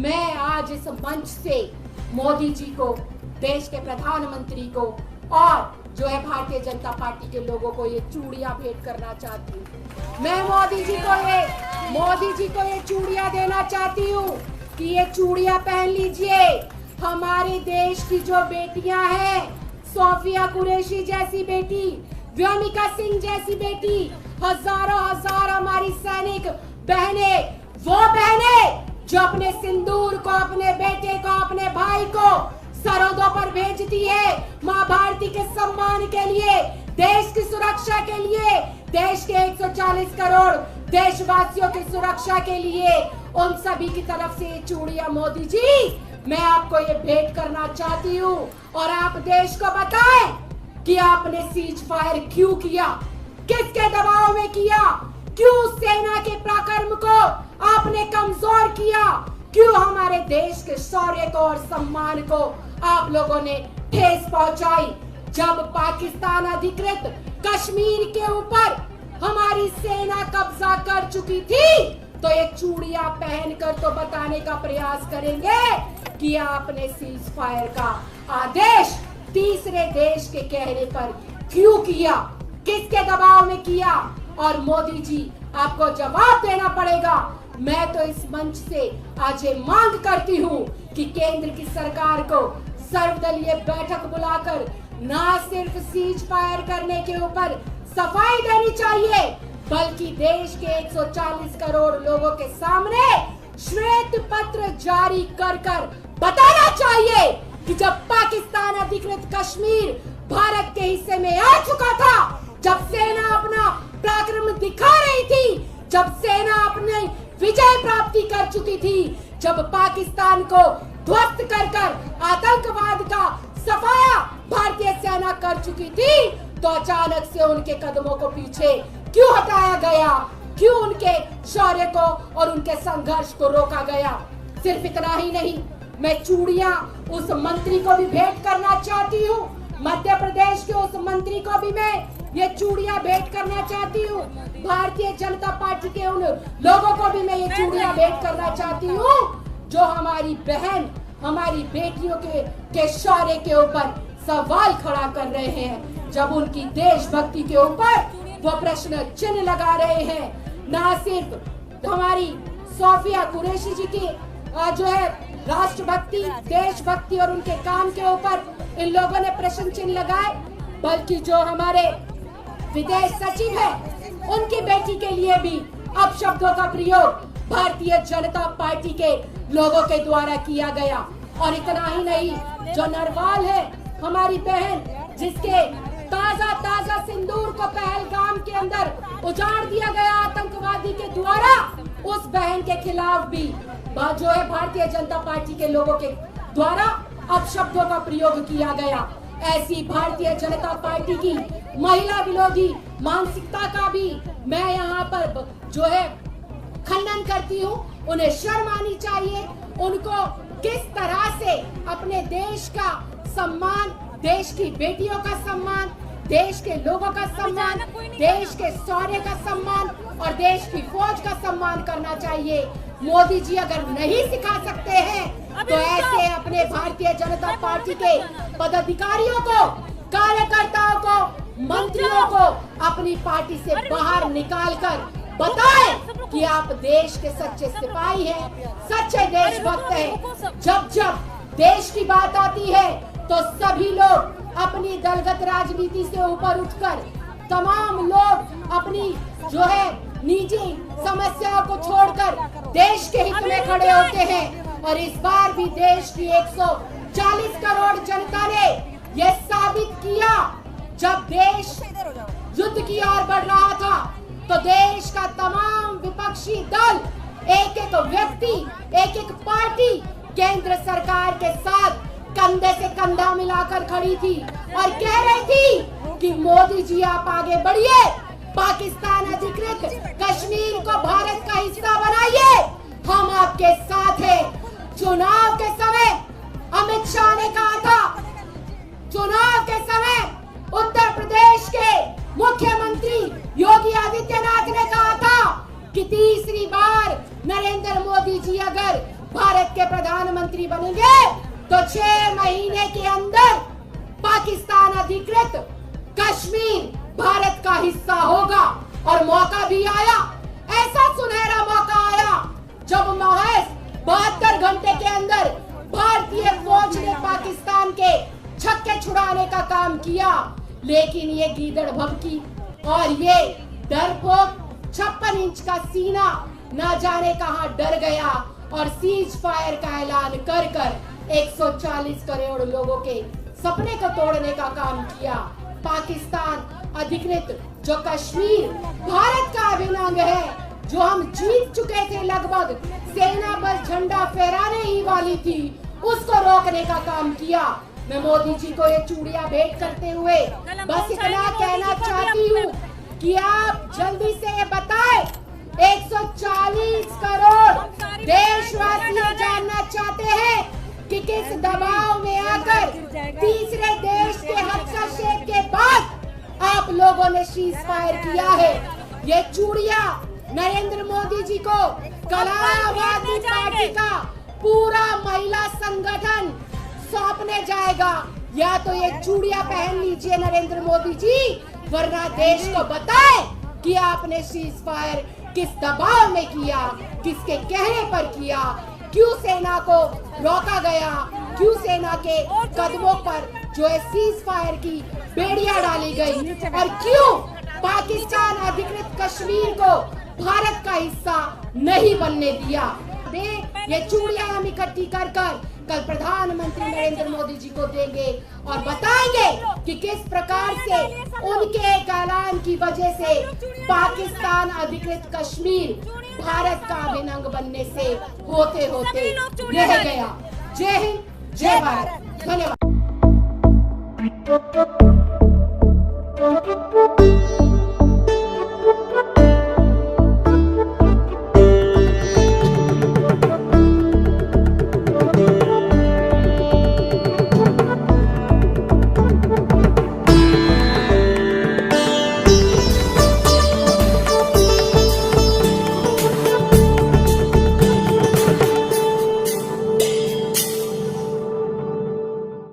मैं आज इस मंच से मोदी जी को, देश के प्रधानमंत्री को और जो है भारतीय जनता पार्टी के लोगों को ये चूड़ियां भेंट करना चाहती हूँ। मैं मोदी जी को ये चूड़ियां देना चाहती हूँ कि ये चूड़ियां पहन लीजिए। हमारे देश की जो बेटियां हैं, सोफिया कुरैशी जैसी बेटी, व्योमिका सिंह जैसी बेटी, हजारों हजार हमारी सैनिक बहने, वो बहने जो अपने सिंदूर को, अपने बेटे को, अपने भाई को सरहदों पर भेजती है, माँ भारती के सम्मान के लिए, देश की सुरक्षा के लिए, देश के 140 करोड़ देशवासियों की सुरक्षा के लिए, उन सभी की तरफ से ये चूड़ियां मोदी जी मैं आपको ये भेंट करना चाहती हूँ। और आप देश को बताएं कि आपने सीज फायर क्यों किया, किसके दबाव में किया, क्यों सेना के पराक्रम को आपने कमजोर किया, क्यों हमारे देश के शौर्य को और सम्मान को आप लोगों ने ठेस पहुंचाई। जब पाकिस्तान अधिकृत कश्मीर के ऊपर हमारी सेना कब्जा कर चुकी थी, तो ये चूड़ियां पहनकर तो बताने का प्रयास करेंगे कि आपने सीज फायर का आदेश तीसरे देश के कहने पर क्यों किया, किसके दबाव में किया। और मोदी जी आपको जवाब देना पड़ेगा। मैं तो इस मंच से आज ये मांग करती हूँ कि केंद्र की सरकार को सर्वदलीय बैठक बुलाकर ना सिर्फ सीज फायर करने के ऊपर सफाई देनी चाहिए, बल्कि देश के 140 करोड़ लोगों के सामने श्वेत पत्र जारी कर बताना चाहिए कि जब पाकिस्तान अधिकृत कश्मीर भारत के हिस्से में आ चुका था, जब सेना अपना पराक्रम दिखा रही थी, जब सेना अपनी विजय प्राप्ति कर चुकी थी, जब पाकिस्तान को ध्वस्त कर आतंकवाद का सफाया भारतीय सेना कर चुकी थी, तो अचानक से उनके कदमों को पीछे क्यों हटाया गया, क्यों उनके शौर्य को और उनके संघर्ष को रोका गया। सिर्फ इतना ही नहीं, मैं चूड़ियां उस मंत्री को भी भेंट करना चाहती हूँ, मध्य प्रदेश के उस मंत्री को भी मैं ये चूड़ियां भेंट करना चाहती हूँ, भारतीय जनता पार्टी के उन लोगों को भी मैं ये चूड़ियां भेंट करना चाहती हूँ जो हमारी बहन, हमारी बेटियों के शौर्य के ऊपर सवाल खड़ा कर रहे हैं, जब उनकी देशभक्ति के ऊपर वो प्रश्न चिन्ह लगा रहे हैं। ना सिर्फ हमारी सोफिया कुरैशी जी की जो है राष्ट्रभक्ति, देशभक्ति और उनके काम के ऊपर इन लोगों ने प्रश्न चिन्ह लगाए, बल्कि जो हमारे विदेश सचिव है उनकी बेटी के लिए भी अपशब्दों का प्रयोग भारतीय जनता पार्टी के लोगों के द्वारा किया गया। और इतना ही नहीं, जो नरवाल है हमारी बहन, जिसके ताजा सिंदूर को पहलगाम के अंदर उजाड़ दिया गया आतंकवादी के द्वारा, उस बहन के खिलाफ भी जो है भारतीय जनता पार्टी के लोगों के द्वारा अपशब्दों का प्रयोग किया गया। ऐसी भारतीय जनता पार्टी की महिला विरोधी मानसिकता का भी मैं यहाँ पर जो है खंडन करती हूँ। उन्हें शर्म आनी चाहिए। उनको किस तरह से अपने देश का सम्मान, देश की बेटियों का सम्मान, देश के लोगों का सम्मान, देश के शौर्य का सम्मान और देश की फौज का सम्मान करना चाहिए। मोदी जी अगर नहीं सिखा सकते हैं तो ऐसे अपने भारतीय जनता पार्टी के पदाधिकारियों को, कार्यकर्ताओं को, मंत्रियों को अपनी पार्टी से बाहर निकालकर बताएं कि आप देश के सच्चे सिपाही हैं, सच्चे देशभक्त हैं। जब जब देश की बात आती है तो सभी लोग अपनी दलगत राजनीति से ऊपर उठकर, तमाम लोग अपनी जो है निजी समस्याओं को छोड़कर देश के हित में खड़े होते हैं। और इस बार भी देश की 140 करोड़ जनता ने यह साबित किया, जब देश युद्ध की ओर बढ़ रहा था तो देश का तमाम विपक्षी दल, एक एक व्यक्ति, एक एक पार्टी केंद्र सरकार के साथ कंधे से कंधा मिलाकर खड़ी थी और कह रही थी कि मोदी जी आप आगे बढ़िए, पाकिस्तान अधिकृत कश्मीर को भारत का हिस्सा बनाइए, हम आपके साथ हैं। चुनाव के समय अमित शाह ने कहा था, चुनाव के समय उत्तर प्रदेश के मुख्यमंत्री योगी आदित्यनाथ ने कहा था कि तीसरी बार नरेंद्र मोदी जी अगर भारत के प्रधानमंत्री बनेंगे तो 6 महीने के अंदर पाकिस्तान अधिकृत कश्मीर भारत का हिस्सा होगा। और मौका भी आया, ऐसा सुनहरा मौका आया जब महज 72 घंटे के अंदर भारतीय फौज ने पाकिस्तान के छक्के छुड़ाने का काम किया। लेकिन ये गीदड़ भभकी और ये डरपोक 56 इंच का सीना न जाने कहां डर गया और सीज फायर का ऐलान कर कर 140 करोड़ लोगों के सपने को तोड़ने का काम किया। पाकिस्तान अधिकृत जो कश्मीर भारत का अभिन्न अंग है, जो हम जीत चुके थे, लगभग सेना बस झंडा फहराने ही वाली थी, उसको रोकने का काम किया। मैं मोदी जी को ये चूड़ियां भेंट करते हुए बस इतना कहना चाहती हूँ कि आप जल्दी से ये बताएं, 140 करोड़ देशवासी जानना चाहते हैं कि किस दबाव में आकर तीसरे देश के हस्तक्षेप के बाद आप लोगों ने सीज फायर किया है। ये चूड़ियां नरेंद्र मोदी जी को कल आम आदमी पार्टी का पूरा महिला संगठन सौंपने जाएगा। या तो ये चूड़ियां पहन लीजिए नरेंद्र मोदी जी, वरना देश को बताएं कि आपने सीज फायर किस दबाव में किया, किसके कहने पर किया, क्यों सेना को रोका गया, क्यों सेना के कदमों पर जो है सीज फायर की बेड़ियां डाली गई, और क्यों पाकिस्तान अधिकृत कश्मीर को भारत का हिस्सा नहीं बनने दिया। ये चूड़ियां हम इकट्ठी कर कल प्रधानमंत्री नरेंद्र मोदी जी को देंगे और बताएंगे कि किस प्रकार से उनके एक ऐलान की वजह से पाकिस्तान अधिकृत कश्मीर भारत का अभिन्न अंग बनने से होते होते रह गया। जय हिंद, जय भारत, धन्यवाद।